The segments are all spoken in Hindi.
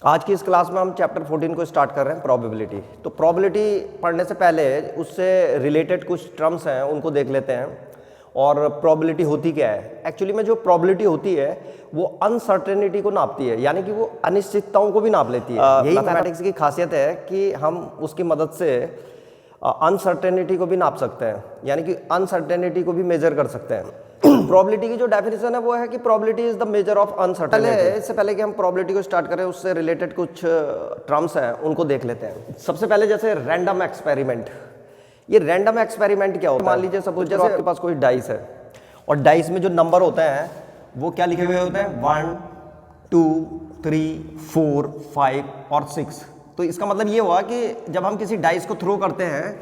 आज की इस क्लास में हम चैप्टर 14 को स्टार्ट कर रहे हैं, प्रोबेबिलिटी। तो प्रोबेबिलिटी पढ़ने से पहले उससे रिलेटेड कुछ टर्म्स हैं उनको देख लेते हैं। और प्रोबेबिलिटी होती क्या है? एक्चुअली में जो प्रोबेबिलिटी होती है वो अनसर्टेनिटी को नापती है, यानी कि वो अनिश्चितताओं को भी नाप लेती है। यही मैथमेटिक्स की खासियत है कि हम उसकी मदद से अनसर्टेनिटी को भी नाप सकते हैं, यानी कि अनसर्टेनिटी को भी मेजर कर सकते हैं। प्रोबेबिलिटी की जो डेफिनेशन है वो है कि probability is the measure of uncertainty. इससे पहले कि हम प्रोबेबिलिटी को स्टार्ट करें उससे रिलेटेड कुछ टर्म्स हैं उनको देख लेते हैं। सबसे पहले जैसे रैंडम एक्सपेरिमेंट। ये रैंडम एक्सपेरिमेंट क्या होता है? मान लीजिए सपोज जैसे आपके पास कोई डाइस है और डाइस में जो नंबर होते हैं वो क्या लिखे हुए होते हैं? 1 2 3 4 5 और 6। तो इसका मतलब ये हुआ कि जब हम किसी डाइस को थ्रो करते हैं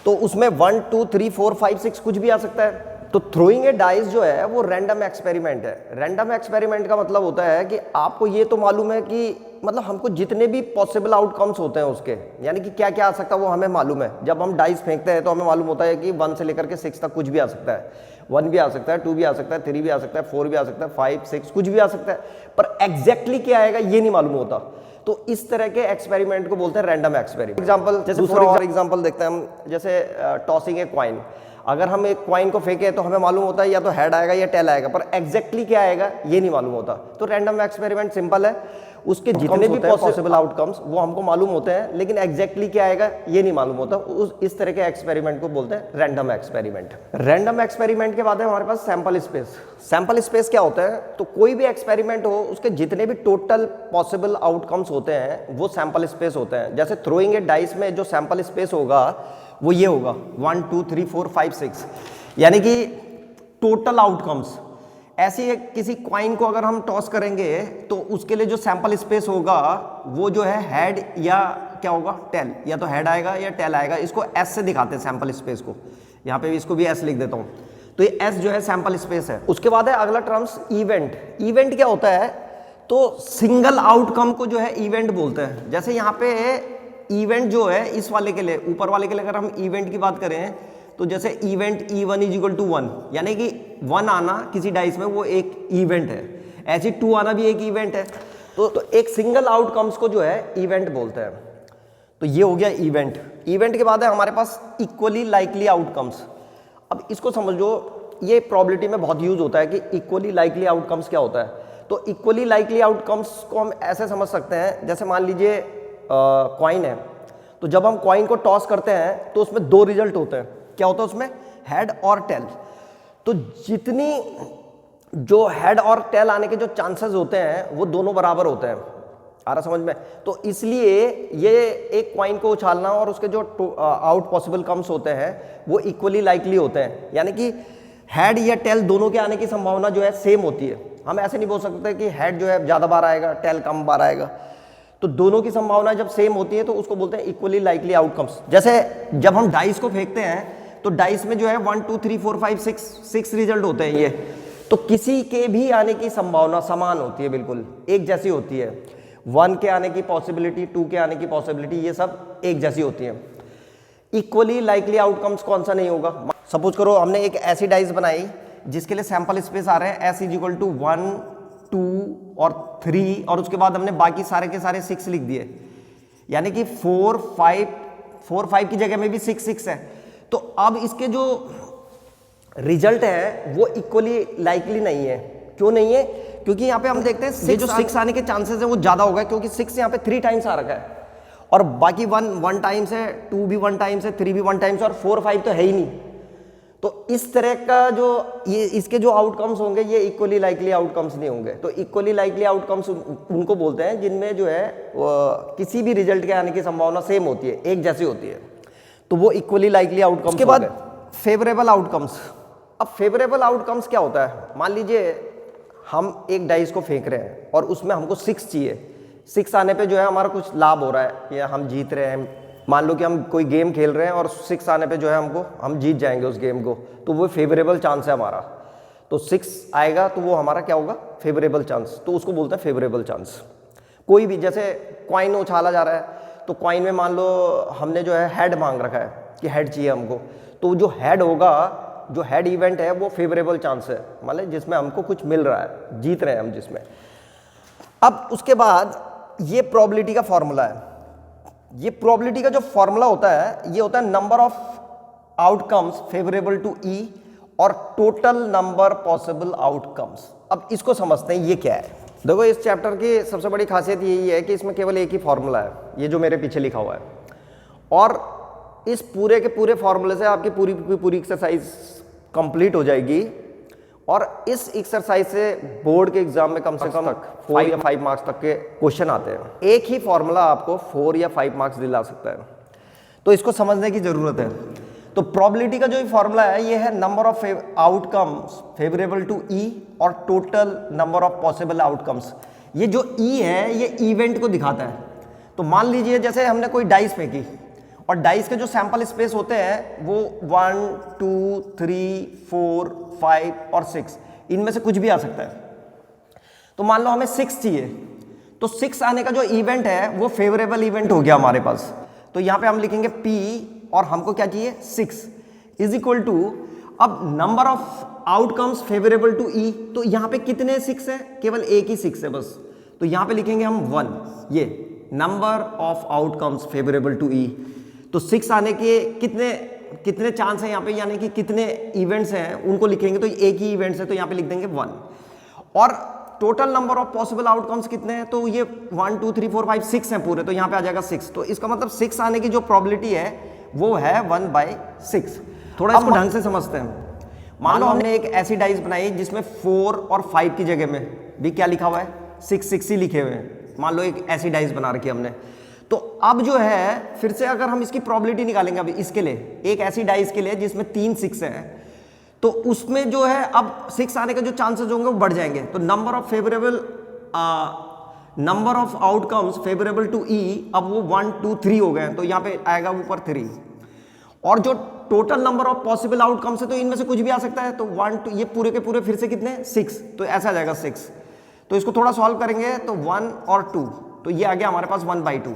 तो उसमें 1 2 3 4 5 6 कुछ भी आ सकता है। तो थ्रोइंग ए डाइस जो है वो रैंडम एक्सपेरिमेंट है। रैंडम एक्सपेरिमेंट का मतलब होता है कि आपको ये तो मालूम है कि मतलब हमको जितने भी पॉसिबल आउटकम्स होते हैं उसके, यानी कि क्या क्या आ सकता है वो हमें मालूम है। जब हम डाइस फेंकते हैं तो हमें मालूम होता है कि 1 से लेकर के 6 तक कुछ भी आ सकता है। 1 भी आ सकता है, 2 भी आ सकता है, 3 भी आ सकता है, 4 भी आ सकता है, 5 6 कुछ भी आ सकता है, पर एग्जैक्टली क्या आएगा ये नहीं मालूम होता। तो इस तरह के एक्सपेरिमेंट को बोलते हैं रैंडम एक्सपेरिमेंट। एग्जांपल जैसे फॉर एग्जांपल देखते हैं हम, जैसे टॉसिंग ए क्वाइन। अगर हम एक क्वाइन को फेंके तो हमें मालूम होता है या तो हेड आएगा या टेल आएगा, पर एग्जैक्टली क्या आएगा ये नहीं मालूम होता। तो रैंडम एक्सपेरिमेंट सिंपल है, उसके जितने भी पॉसिबल आउटकम्स वो हमको मालूम होते हैं, लेकिन एग्जैक्टली क्या आएगा ये नहीं मालूम होता। इस तरह के एक्सपेरिमेंट को बोलते हैं रैंडम एक्सपेरिमेंट। रैंडम एक्सपेरिमेंट के बाद है हमारे पास सैंपल स्पेस। सैंपल स्पेस क्या होता है? तो कोई भी एक्सपेरिमेंट हो उसके जितने भी टोटल पॉसिबल आउटकम्स होते हैं वो सैंपल स्पेस होते हैं। जैसे थ्रोइंग ए डाइस में जो सैंपल स्पेस होगा वो ये होगा 1 2 3 4 5 6, यानी कि टोटल आउटकम्स। ऐसी किसी क्वाइन को अगर हम टॉस करेंगे तो उसके लिए जो सैंपल स्पेस होगा वो जो है हेड या क्या होगा? टेल। या तो हेड आएगा या टेल आएगा। इसको एस से दिखाते हैं सैंपल स्पेस को, यहाँ पे इसको भी एस लिख देता हूँ। तो ये एस जो है सैंपल स्पेस है। उसके बाद है अगला टर्म्स इवेंट। इवेंट क्या होता है? तो सिंगल आउटकम को जो है इवेंट बोलते हैं। जैसे यहाँ पे इवेंट जो है इस वाले के लिए, ऊपर वाले के लिए अगर हम इवेंट की बात करें तो जैसे इवेंट E1 = 1, यानी कि 1 आना किसी डाइस में वो एक इवेंट है। ऐसे 2 आना भी एक इवेंट है। तो एक सिंगल आउटकम्स को जो है इवेंट बोलते हैं। तो ये हो गया इवेंट। इवेंट के बाद है हमारे पास इक्वली लाइकली आउटकम्स। अब इसको समझो, ये प्रोबेबिलिटी में बहुत यूज होता है कि इक्वली लाइकली आउटकम्स क्या होता है। तो इक्वली लाइकली आउटकम्स को हम ऐसे समझ सकते हैं, जैसे मान लीजिए कॉइन है, तो जब हम कॉइन को टॉस करते हैं तो उसमें 2 रिजल्ट होते हैं। क्या होता है उसमें? हेड और टेल। तो जितनी जो हेड और टेल आने के जो चांसेस होते हैं वो दोनों बराबर होते हैं। आ रहा समझ में? तो इसलिए ये एक कॉइन को उछालना और उसके जो आउट पॉसिबल कम्स होते हैं वो इक्वली लाइकली होते हैं, यानी कि हेड या टेल दोनों के आने की संभावना जो है सेम होती है। हम ऐसे नहीं बोल सकते कि हेड जो है ज़्यादा बार आएगा, टेल कम बार आएगा। तो दोनों की संभावना जब सेम होती है तो उसको बोलते हैं इक्वली लाइकली आउटकम्स। जैसे जब हम डाइस को फेंकते हैं तो डाइस में जो है 1 2 3 4 5 6 रिजल्ट होते हैं ये। तो किसी के भी आने की संभावना समान होती है, बिल्कुल एक जैसी होती है। 1 के आने की पॉसिबिलिटी, 2 के आने की पॉसिबिलिटी, ये सब एक जैसी होती है। इक्वली लाइकली आउटकम्स कौन सा नहीं होगा? सपोज करो हमने एक ऐसी डाइस बनाई जिसके लिए सैंपल स्पेस आ रहे हैं S = 1 2 और 3, और उसके बाद हमने बाकी सारे के सारे 6 लिख दिए, यानी कि 4 5 की जगह में भी 6 6 है। तो अब इसके जो रिजल्ट है वो इक्वली लाइकली नहीं है। क्यों नहीं है? क्योंकि यहाँ पे हम देखते हैं ये जो 6 आने के चांसेस है वो ज्यादा होगा, क्योंकि 6 यहाँ पे 3 टाइम्स आ रखा है, और बाकी 1 टाइम्स है, 2 भी 1 टाइम्स है, 3 भी 1 टाइम्स है, और 4 5 तो है ही नहीं। तो इस तरह का जो ये इसके जो आउटकम्स होंगे ये इक्वली लाइकली आउटकम्स नहीं होंगे। तो इक्वली लाइकली आउटकम्स उनको बोलते हैं जिनमें जो है किसी भी रिजल्ट के आने की संभावना सेम होती है, एक जैसी होती है। तो वो इक्वली लाइकली आउटकम्स। के बाद फेवरेबल आउटकम्स। अब फेवरेबल आउटकम्स क्या होता है? मान लीजिए हम एक डाइस को फेंक रहे हैं और उसमें हमको 6 चाहिए। 6 आने पे जो है हमारा कुछ लाभ हो रहा है या हम जीत रहे हैं। मान लो कि हम कोई गेम खेल रहे हैं और 6 आने पे जो है हम जीत जाएंगे उस गेम को, तो वो फेवरेबल चांस है हमारा। तो 6 आएगा तो वो हमारा क्या होगा? Favourable chance. तो उसको बोलते हैं फेवरेबल चांस। कोई भी, जैसे क्वाइन उछाला जा रहा है तो क्वाइन में मान लो हमने जो है हेड मांग रखा है कि हेड चाहिए हमको, तो जो हेड होगा, जो हेड इवेंट है वो फेवरेबल चांस है, मतलब जिसमें हमको कुछ मिल रहा है, जीत रहे हैं हम जिसमें। अब उसके बाद ये प्रोबेबिलिटी का फॉर्मूला है। ये प्रोबेबिलिटी का जो फॉर्मूला होता है ये होता है number of outcomes favourable to E और टोटल नंबर पॉसिबल आउटकम्स। अब इसको समझते हैं ये क्या है। देखो इस चैप्टर की सबसे बड़ी खासियत यही है कि इसमें केवल एक ही फॉर्मूला है, ये जो मेरे पीछे लिखा हुआ है, और इस पूरे के पूरे फॉर्मूले से आपकी पूरी पूरी एक्सरसाइज कंप्लीट हो जाएगी। और इस एक्सरसाइज से बोर्ड के एग्जाम में कम से कम 4 या 5 मार्क्स तक के क्वेश्चन आते हैं। एक ही फॉर्मूला आपको 4 या 5 मार्क्स दिला सकता है, तो इसको समझने की जरूरत है। तो प्रोबेबिलिटी का जो फॉर्मूला है ये है number of outcomes favourable to E और total number of possible outcomes. ये जो ई है ये इवेंट को दिखाता है। तो मान लीजिए जैसे हमने कोई डाइस फेंकी और डाइस के जो सैंपल स्पेस होते हैं वो 1 2 3 4 5 और 6, इनमें से कुछ भी आ सकता है। तो मान लो हमें 6 चाहिए, तो 6 आने का जो इवेंट है वो फेवरेबल इवेंट हो गया हमारे पास। तो यहां पे हम लिखेंगे P और हमको क्या चाहिए 6 इज इक्वल टू, अब number of outcomes favourable to E, तो यहां पे कितने 6 है, केवल एक ही 6 है बस। तो यहां पे लिखेंगे हम 1, ये number of outcomes favourable to E. तो 6 आने के कितने चांस है यहाँ पे, यानी कि कितने इवेंट्स हैं उनको लिखेंगे, तो एक ही इवेंट्स है तो यहाँ पे लिख देंगे 1। और total number of possible outcomes कितने हैं, तो ये 1 2 3 4 5 6 हैं पूरे, तो यहाँ पे आ जाएगा 6। तो इसका मतलब 6 आने की जो प्रोबेबिलिटी है वो है 1/6। थोड़ा इसको ढंग से समझते हैं। मान लो हमने एक ऐसी डाइस बनाई जिसमें 4 और 5 की जगह में भी क्या लिखा हुआ है 6 ही लिखे हुए हैं। मान लो एक ऐसी डाइस बना रखी है हमने, तो अब जो है फिर से अगर हम इसकी प्रोबेबिलिटी निकालेंगे, अभी इसके लिए एक ऐसी डाइस के लिए जिसमें 3 6 है, तो उसमें जो है अब 6 आने के जो चांसेस होंगे वो बढ़ जाएंगे। तो number of outcomes favourable to E, अब वो 1 2 3 हो गए, तो यहाँ पे आएगा ऊपर 3। और जो total number of possible outcomes है तो इनमें से कुछ भी आ सकता है, तो 1 2 ये पूरे के पूरे फिर से कितने 6, तो ऐसा आ जाएगा 6। तो इसको थोड़ा सॉल्व करेंगे तो 1 और 2, तो ये आ गया हमारे पास 1/2।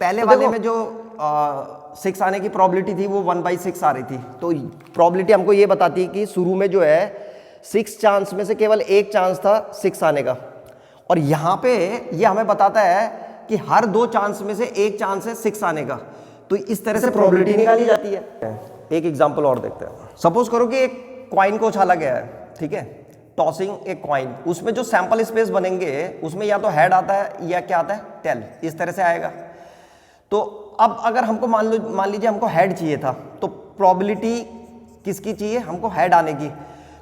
पहले वाले में जो 6 आने की प्रोबेबिलिटी थी वो 1/6 आ रही थी। तो प्रोबेबिलिटी हमको ये बताती है कि शुरू में जो है 6 चांस में से केवल एक चांस था 6 आने का, और यहाँ पे ये हमें बताता है कि हर 2 चांस में से एक चांस है 6 आने का। तो इस तरह से प्रोबेबिलिटी निकाली जाती है। एक एग्जांपल और देखते हैं। सपोज करो कि एक कॉइन को उछाला गया है, ठीक है, टॉसिंग ए कॉइन, उसमें जो सैंपल स्पेस बनेंगे उसमें या तो हेड आता है या क्या आता है टेल, इस तरह से आएगा। तो अब अगर हमको मान लीजिए हमको हेड चाहिए था, तो प्रोबेबिलिटी किसकी चाहिए, हमको हेड आने की।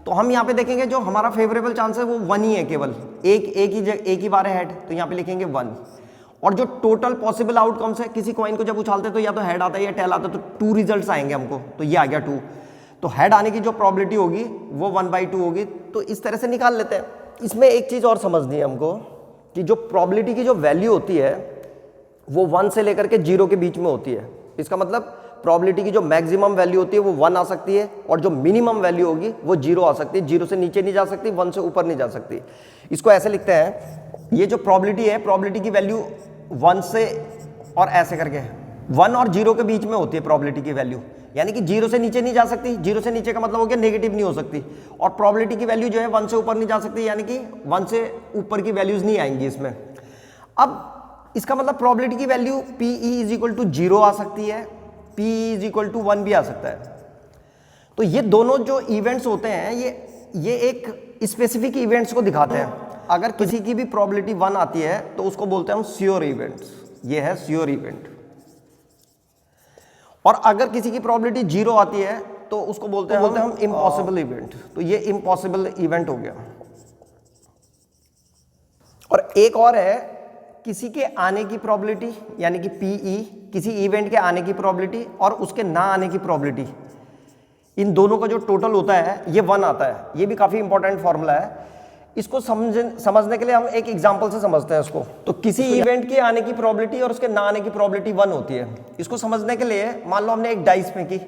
तो हम यहाँ पे देखेंगे जो हमारा फेवरेबल चांस है वो 1 ही है, केवल एक ही बार है हेड, तो यहाँ पे लिखेंगे 1। और जो टोटल पॉसिबल आउटकम्स है, किसी कॉइन को जब उछालते हैं तो या तो हेड आता है या टेल आता है, तो 2 रिजल्ट्स आएंगे हमको, तो ये आ गया 2। तो हेड आने की जो प्रोबेबिलिटी होगी वो 1/2 होगी। तो इस तरह से निकाल लेते हैं। इसमें एक चीज़ और समझनी है हमको कि जो प्रोबेबिलिटी की जो वैल्यू होती है वो 1 से लेकर के 0 के बीच में होती है। इसका मतलब प्रोबेबिलिटी की जो मैक्सिमम वैल्यू होती है वो 1 आ सकती है, और जो मिनिमम वैल्यू होगी वो 0 आ सकती है। 0 से नीचे नहीं जा सकती, 1 से ऊपर नहीं जा सकती। इसको ऐसे लिखते हैं, ये जो प्रोबेबिलिटी है, प्रोबेबिलिटी की वैल्यू 1 से और ऐसे करके 1 और 0 के बीच में होती है प्रोबेबिलिटी की वैल्यू, यानी कि 0 से नीचे नहीं जा सकती। 0 से नीचे का मतलब हो गया नेगेटिव नहीं हो सकती, और प्रोबेबिलिटी की वैल्यू जो है 1 से ऊपर नहीं जा सकती, यानी कि 1 से ऊपर की वैल्यूज नहीं आएंगी इसमें। अब इसका मतलब प्रोबेबिलिटी की वैल्यू PE = 0 आ सकती है, PE = 1 भी आ सकता है। तो ये दोनों जो इवेंट्स होते हैं ये एक स्पेसिफिक इवेंट्स को दिखाते हैं। अगर किसी की भी प्रोबेबिलिटी 1 आती है तो उसको बोलते हैं हम श्योर इवेंट्स, ये है श्योर इवेंट। और अगर किसी की प्रोबेबिलिटी 0 आती है तो उसको बोलते हैं हम इम्पॉसिबल इवेंट। तो ये इम्पॉसिबल इवेंट हो गया। और एक और है किसी के आने की प्रोबेबिलिटी, यानी कि PE, किसी इवेंट के आने की प्रोबेबिलिटी और उसके ना आने की प्रोबेबिलिटी, इन दोनों का जो टोटल होता है ये 1 आता है। ये भी काफ़ी इंपॉर्टेंट फॉर्मूला है। इसको समझने के लिए हम एक एग्जांपल से समझते हैं इसको। तो किसी इवेंट के आने की प्रोबेबिलिटी और उसके ना आने की प्रोबेबिलिटी 1 होती है। इसको समझने के लिए मान लो हमने एक डाइस फेंकी,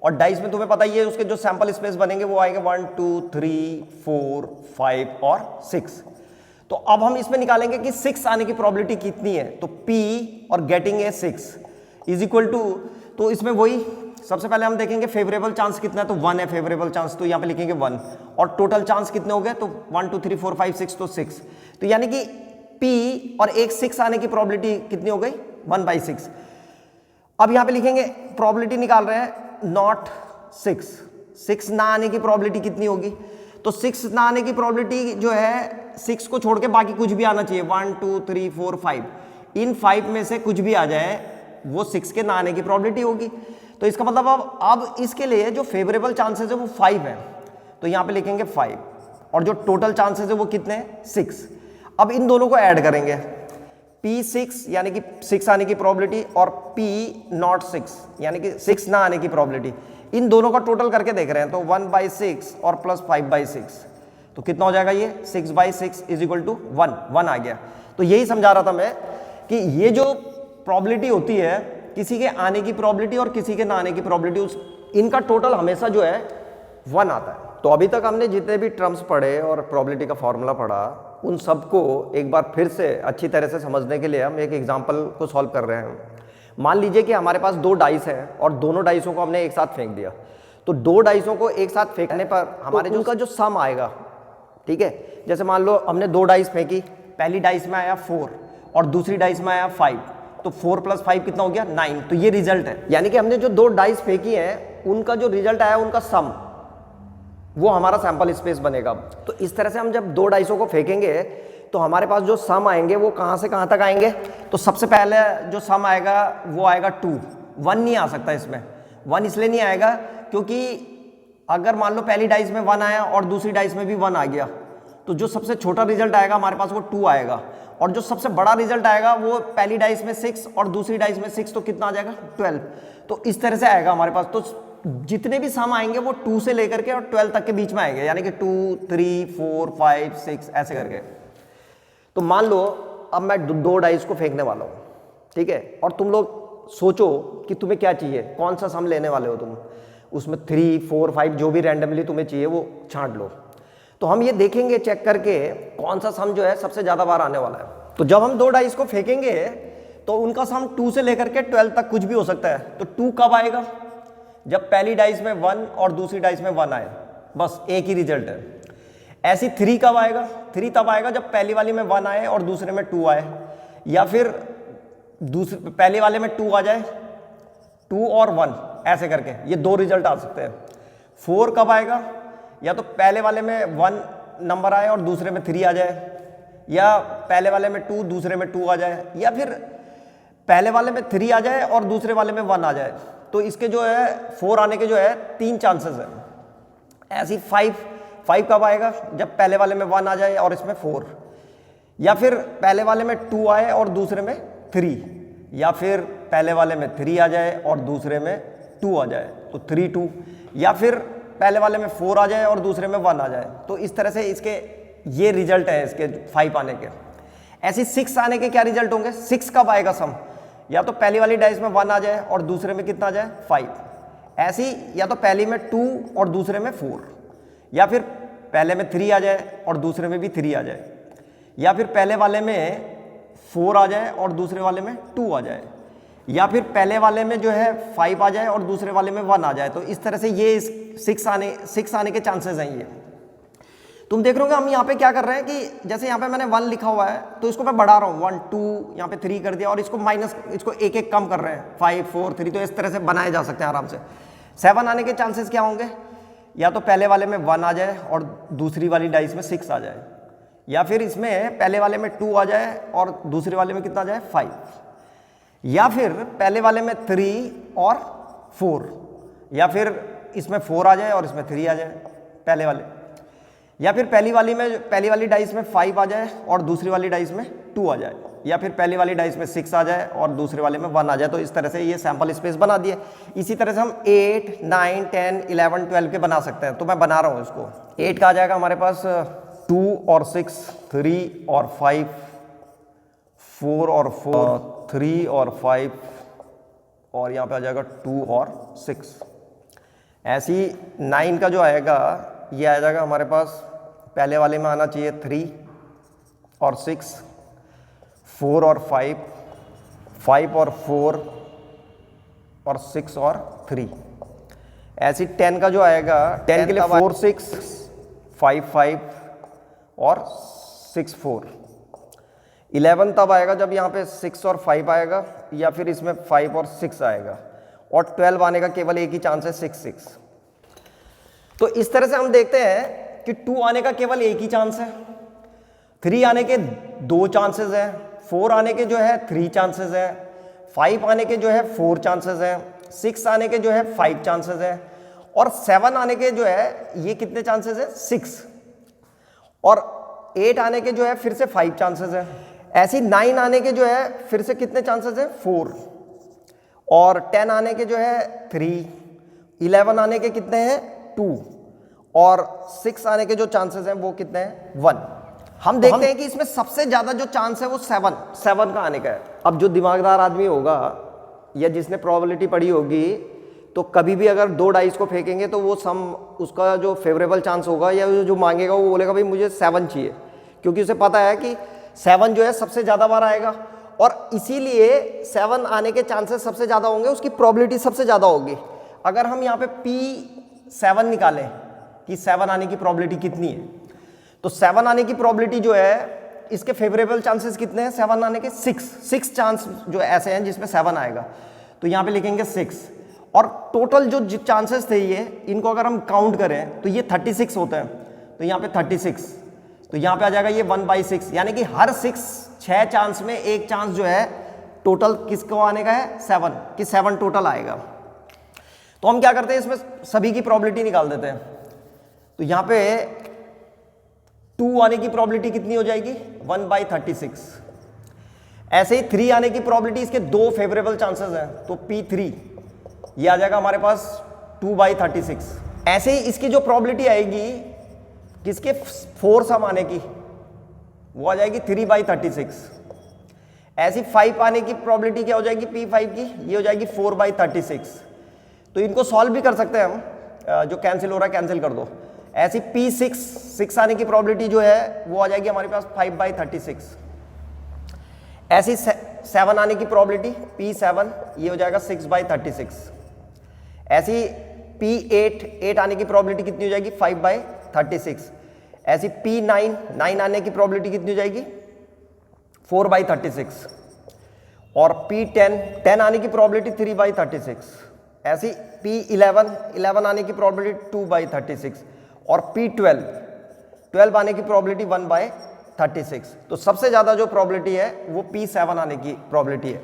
और डाइस में तुम्हें पता ही है उसके जो सैंपल स्पेस बनेंगे वो आएंगे 1 2 3 4 5 और 6। तो अब हम इसमें निकालेंगे कि 6 आने की प्रोबेबिलिटी कितनी है। तो P और गेटिंग ए 6 = तो इसमें वही सबसे पहले हम देखेंगे फेवरेबल चांस कितना है, तो 1 है फेवरेबल चांस, तो यहाँ पे लिखेंगे 1। और टोटल चांस कितने हो गए, तो 1 2 3 4 5 6, तो 6। तो यानी कि P और एक 6 आने की प्रोबेबिलिटी कितनी हो गई 1/6। अब यहां पे लिखेंगे प्रोबेबिलिटी निकाल रहे हैं नॉट 6 ना आने की प्रोबेबिलिटी कितनी होगी, तो 6 ना आने की प्रोबेबिलिटी जो है 6 को छोड़ के बाकी कुछ भी आना चाहिए 1 2 3 4 5, इन 5 में से कुछ भी आ जाए वो 6 के ना आने की प्रोबेबिलिटी होगी। तो इसका मतलब अब इसके लिए जो फेवरेबल चांसेस है वो 5 है, तो यहां पे लिखेंगे 5 और जो टोटल चांसेस है वो कितने हैं 6। अब इन दोनों को ऐड करेंगे P6 यानी कि 6 आने की प्रोबेबिलिटी और P नॉट 6 यानी कि 6 ना आने की प्रोबेबिलिटी, इन दोनों का टोटल करके देख रहे हैं तो 1/6 और प्लस 5/6 तो कितना हो जाएगा ये 6/6 इज इक्वल टू 1 आ गया। तो यही समझा रहा था मैं कि ये जो प्रोबेबिलिटी होती है किसी के आने की प्रोबेबिलिटी और किसी के ना आने की प्रोबेबिलिटी, इनका टोटल हमेशा जो है 1 आता है। तो अभी तक हमने जितने भी टर्म्स पढ़े और प्रोबेबिलिटी का फॉर्मूला पढ़ा उन सबको एक बार फिर से अच्छी तरह से समझने के लिए हम एक एग्जांपल को सॉल्व कर रहे हैं। मान लीजिए कि हमारे पास 2 डाइस हैं और दोनों डाइसों को हमने एक साथ फेंक दिया, तो 2 डाइसों को एक साथ फेंकने पर हमारे जो उनका जो सम आएगा, ठीक है, जैसे मान लो हमने 2 डाइस फेंकी, पहली डाइस में आया 4 और दूसरी डाइस में आया 5, तो 4 + 5 कितना हो गया 9, तो ये रिजल्ट है। यानी कि हमने जो 2 डाइस फेंकी हैं उनका जो रिजल्ट आया उनका सम वो हमारा सैंपल स्पेस बनेगा। तो इस तरह से हम जब 2 डाइसों को फेंकेंगे तो हमारे पास जो सम आएंगे वो कहां से कहां तक आएंगे, तो सबसे पहले जो सम आएगा वो आएगा 2, 1 नहीं आ सकता इसमें। 1 इसलिए नहीं आएगा क्योंकि अगर मान लो पहली डाइस में 1 आया और दूसरी डाइस में भी 1 आ गया तो जो सबसे छोटा रिजल्ट आएगा हमारे पास वो 2 आएगा, और जो सबसे बड़ा रिजल्ट आएगा वो पहली डाइस में 6 और दूसरी डाइस में 6, तो कितना आ जाएगा 12। तो इस तरह से आएगा हमारे पास। तो जितने भी सम आएंगे वो 2 से लेकर के और 12 तक के बीच में आएंगे, यानी कि 2 3 4 5 6 ऐसे करके। तो मान लो अब मैं 2 डाइस को फेंकने वाला हूँ, ठीक है, और तुम लोग सोचो कि तुम्हें क्या चाहिए, कौन सा सम लेने वाले हो तुम, उसमें 3 4 5 जो भी रैंडमली तुम्हें चाहिए वो छांट लो। तो हम ये देखेंगे चेक करके कौन सा सम जो है सबसे ज़्यादा बार आने वाला है। तो जब हम 2 डाइस को फेंकेंगे तो उनका सम 2 से लेकर के 12 तक कुछ भी हो सकता है। तो 2 कब आएगा, जब पहली डाइस में 1 और दूसरी डाइस में 1 आए, बस एक ही रिजल्ट है। ऐसी 3 कब आएगा, 3 तब आएगा जब पहली वाली में 1 आए और दूसरे में 2 आए, या फिर पहले वाले में 2 आ जाए, 2 और 1 ऐसे करके ये 2 रिजल्ट आ सकते हैं। 4 कब आएगा, या तो पहले वाले में 1 नंबर आए और दूसरे में 3 आ जाए, या पहले वाले में 2 दूसरे में 2 आ जाए, या फिर पहले वाले में 3 आ जाए और दूसरे वाले में 1 आ जाए। तो इसके जो है 4 आने के जो है 3 चांसेस हैं। ऐसी 5 कब आएगा, जब पहले वाले में 1 आ जाए और इसमें 4, या फिर पहले वाले में 2 आए और दूसरे में 3, या फिर पहले वाले में 3 आ जाए और दूसरे में 2 आ जाए तो 3 2, या फिर पहले वाले में 4 आ जाए और दूसरे में 1 आ जाए। तो इस तरह से इसके ये रिजल्ट है इसके 5 आने के। ऐसी 6 आने के क्या रिजल्ट होंगे, 6 कब आएगा सम, या तो पहली वाली डाइस में 1 आ जाए और दूसरे में कितना आ जाए 5, ऐसी या तो पहली में 2 और दूसरे में 4, या फिर पहले में 3 आ जाए और दूसरे में भी 3 आ जाए, या फिर पहले वाले में 4 आ जाए और दूसरे वाले में 2 आ जाए, या फिर पहले वाले में जो है 5 आ जाए और दूसरे वाले में 1 आ जाए। तो इस तरह से ये 6 आने के चांसेस हैं। ये तुम देख रहे हो हम यहाँ पे क्या कर रहे हैं कि जैसे यहाँ पे मैंने 1 लिखा हुआ है तो इसको मैं बढ़ा रहा हूँ, 1 2 यहाँ पे 3 कर दिया और इसको माइनस, इसको एक एक कम कर रहे हैं, 5 4 3, तो इस तरह से बनाए जा सकते हैं आराम से। 7 आने के चांसेस क्या होंगे, या तो पहले वाले में 1 आ जाए और दूसरी वाली डाइस में 6 आ जाए, या फिर इसमें पहले वाले में 2 आ जाए और दूसरे वाले में कितना आ जाए 5, या फिर पहले वाले में 3 और 4, या फिर इसमें 4 आ जाए और इसमें 3 आ जाए पहले वाले, या फिर पहली वाली डाइस में 5 आ जाए और दूसरी वाली डाइस में 2 आ जाए, या फिर पहली वाली डाइस में 6 आ जाए और दूसरे वाले में 1 आ जाए। तो इस तरह से ये सैंपल स्पेस बना दिए। इसी तरह से हम 8 9 10 11 12 के बना सकते हैं। तो मैं बना रहा हूँ इसको। 8 का आ जाएगा हमारे पास 2 और 6, 3 और 5, 4 और 4, 3 और 5, और यहाँ पे आ जाएगा 2 और 6। ऐसी 9 का जो आएगा ये आ जाएगा हमारे पास, पहले वाले में आना चाहिए 3 और 6, 4 और 5, 5 और 4 और 6 और 3। ऐसी 10 का जो आएगा, 10 के लिए 4 6, 5 5 और 6 4। 11 तब आएगा जब यहाँ पे 6 और 5 आएगा, या फिर इसमें 5 और 6 आएगा, और 12 आने का केवल एक ही चांस है 6 6। तो इस तरह से हम देखते हैं कि 2 आने का केवल एक ही चांस है, 3 आने के 2 चांसेस है, 4 आने के जो है 3 चांसेस है, 5 आने के जो है 4 चांसेस है, 6 आने के जो है 5 चांसेस है, और 7 आने के जो है ये कितने चांसेस है 6, और 8 आने के जो है फिर से 5 चांसेस है। ऐसे 9 आने के जो है फिर से कितने चांसेस है 4, और 10 आने के जो है 3, 11 आने के कितने हैं 2, और 6 आने के जो चांसेस हैं वो कितने हैं 1। हम देखते हैं कि इसमें सबसे ज्यादा जो चांस है वो 7 का आने का है। अब जो दिमागदार आदमी होगा या जिसने प्रोबेबिलिटी पढ़ी होगी, तो कभी भी अगर 2 डाइस को फेंकेंगे तो वो सम उसका जो फेवरेबल चांस होगा या जो मांगेगा वो बोलेगा भाई मुझे 7 चाहिए, क्योंकि उसे पता है कि 7 जो है सबसे ज़्यादा बार आएगा, और इसीलिए 7 आने के चांसेस सबसे ज़्यादा होंगे, उसकी प्रोबेबिलिटी सबसे ज़्यादा होगी। अगर हम यहाँ पे P7 निकालें कि 7 आने की प्रोबेबिलिटी कितनी है, तो 7 आने की प्रोबेबिलिटी जो है इसके फेवरेबल चांसेस कितने हैं 7 आने के 6 चांस जो ऐसे हैं जिसमें 7 आएगा, तो यहाँ पे लिखेंगे 6, और टोटल जो चांसेस थे ये इनको अगर हम काउंट करें तो ये 36 होते हैं, तो यहाँ पे 36, तो यहाँ पे आ जाएगा ये 1/6, यानी कि हर 6 चांस में एक चांस जो है टोटल किसको आने का है 7, कि 7 टोटल आएगा। तो हम क्या करते हैं इसमें सभी की प्रोबेबिलिटी निकाल देते हैं, तो यहाँ पे 2 आने की प्रोबेबिलिटी कितनी हो जाएगी 1/36। ऐसे ही 3 आने की प्रोबेबिलिटी, इसके 2 फेवरेबल चांसेस हैं, तो P3 ये आ जाएगा हमारे पास 2/36। ऐसे ही इसकी जो प्रोबेबिलिटी आएगी किसके 4 सम आने की, वो आ जाएगी 3/36। ऐसी 5 आने की प्रोबेबिलिटी क्या हो जाएगी P5 की, ये हो जाएगी 4/36। तो इनको सॉल्व भी कर सकते हैं हम, जो कैंसिल हो रहा है कैंसिल कर दो। ऐसी P6 आने की प्रोबेबिलिटी जो है वो आ जाएगी हमारे पास 5/36। ऐसी 7 आने की प्रोबेबिलिटी P7 ये हो जाएगा 6/36। ऐसी P8 आने की प्रोबेबिलिटी कितनी हो जाएगी 5/36। ऐसी P9 आने की प्रोबेबिलिटी कितनी हो जाएगी 4/36। और P10 आने की प्रोबेबिलिटी 3/36। ऐसी P11 आने की प्रोबेबिलिटी 2/36, और P12 आने की प्रोबेबिलिटी 1/36। तो सबसे ज़्यादा जो प्रोबेबिलिटी है वो P7 आने की प्रोबेबिलिटी है।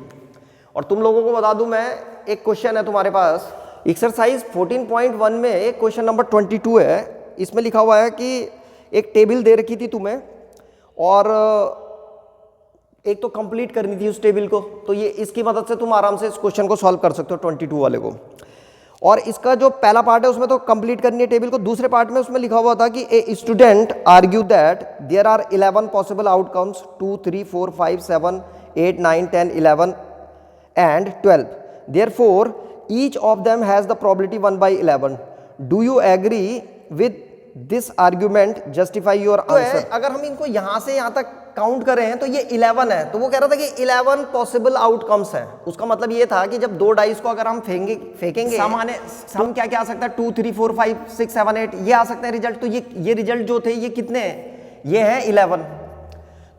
और तुम लोगों को बता दूं मैं, एक क्वेश्चन है तुम्हारे पास एक्सरसाइज 14.1 में, एक क्वेश्चन नंबर 22 है। इसमें लिखा हुआ है कि एक टेबल दे रखी थी तुम्हें और एक तो कंप्लीट करनी थी उस टेबल को, तो ये इसकी मदद से तुम आराम से इस क्वेश्चन को सॉल्व कर सकते हो 22 वाले को। और इसका जो पहला पार्ट है उसमें तो कंप्लीट करनी है टेबल को, दूसरे पार्ट में उसमें लिखा हुआ था कि a student argue that there are 11 possible outcomes 2 3 4 5 7 8 9 10 11 and 12, therefore each of them has the probability 1/11. Do you agree with this argument? Justify your answer. अगर हम इनको यहाँ से यहाँ तक काउंट कर रहे हैं तो ये 11 है, तो वो कह रहा था कि 11 पॉसिबल आउटकम्स है। उसका मतलब ये था कि जब 2 डाइस को अगर हम फेंकेंगे सम क्या क्या आ सकता है 2 3 4 5 6 7 8 ये आ सकते हैं रिजल्ट। तो ये रिजल्ट जो थे ये कितने हैं, ये है 11।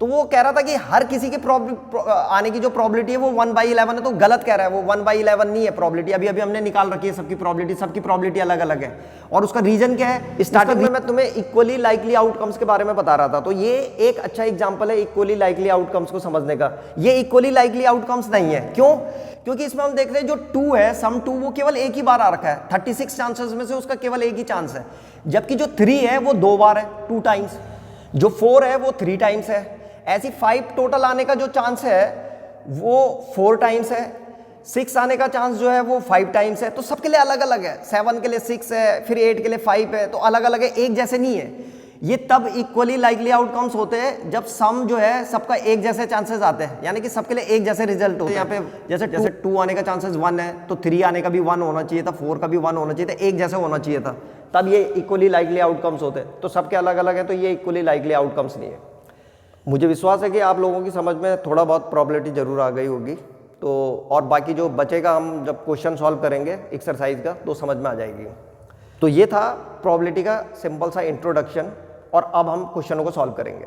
तो वो कह रहा था कि हर किसी के आने की जो प्रोबेबिलिटी है वो 1/11 है, तो गलत कह रहा है, वो 1/11 नहीं है प्रोबेबिलिटी। अभी हमने निकाल रखी है सबकी प्रोबेबिलिटी अलग अलग है। और उसका रीजन क्या है, स्टार्टिंग में मैं तुम्हें इक्वली लाइकली आउटकम्स के बारे में बता रहा था, तो ये एक अच्छा एग्जांपल है इक्वली लाइकली आउटकम्स को समझने का। ये इक्वली लाइकली आउटकम्स नहीं है, क्यों? क्योंकि इसमें हम देख रहे हैं जो 2 है, सम 2 वो केवल एक ही बार आ रखा है, 36 चांसेस में से उसका केवल एक ही चांस है। जबकि जो 3 है वो 2 बार है, 2 टाइम्स। जो 4 है वो 3 टाइम्स है। ऐसी 5 टोटल आने का जो चांस है वो 4 टाइम्स है। 6 आने का चांस जो है वो 5 टाइम्स है। तो सबके लिए अलग अलग है, 7 के लिए 6 है, फिर 8 के लिए 5 है, तो अलग अलग है, एक जैसे नहीं है। ये तब इक्वली लाइकली आउटकम्स होते हैं जब सम जो है सबका एक जैसे चांसेस आते हैं, यानी कि सबके लिए एक जैसे रिजल्ट होते हैं। यहाँ पे जैसे 2 आने का चांसेस 1 है, तो 3 आने का भी 1 होना चाहिए था, 4 का भी 1 होना चाहिए था, एक जैसे होना चाहिए था, तब ये इक्वली लाइकली आउटकम्स होते हैं। तो सबके अलग अलग है, तो ये इक्वली लाइकली आउटकम्स नहीं है। मुझे विश्वास है कि आप लोगों की समझ में थोड़ा बहुत प्रोबेबिलिटी जरूर आ गई होगी। तो और बाकी जो बचेगा हम जब क्वेश्चन सॉल्व करेंगे एक्सरसाइज का तो समझ में आ जाएगी। तो ये था प्रोबेबिलिटी का सिंपल सा इंट्रोडक्शन, और अब हम क्वेश्चनों को सॉल्व करेंगे।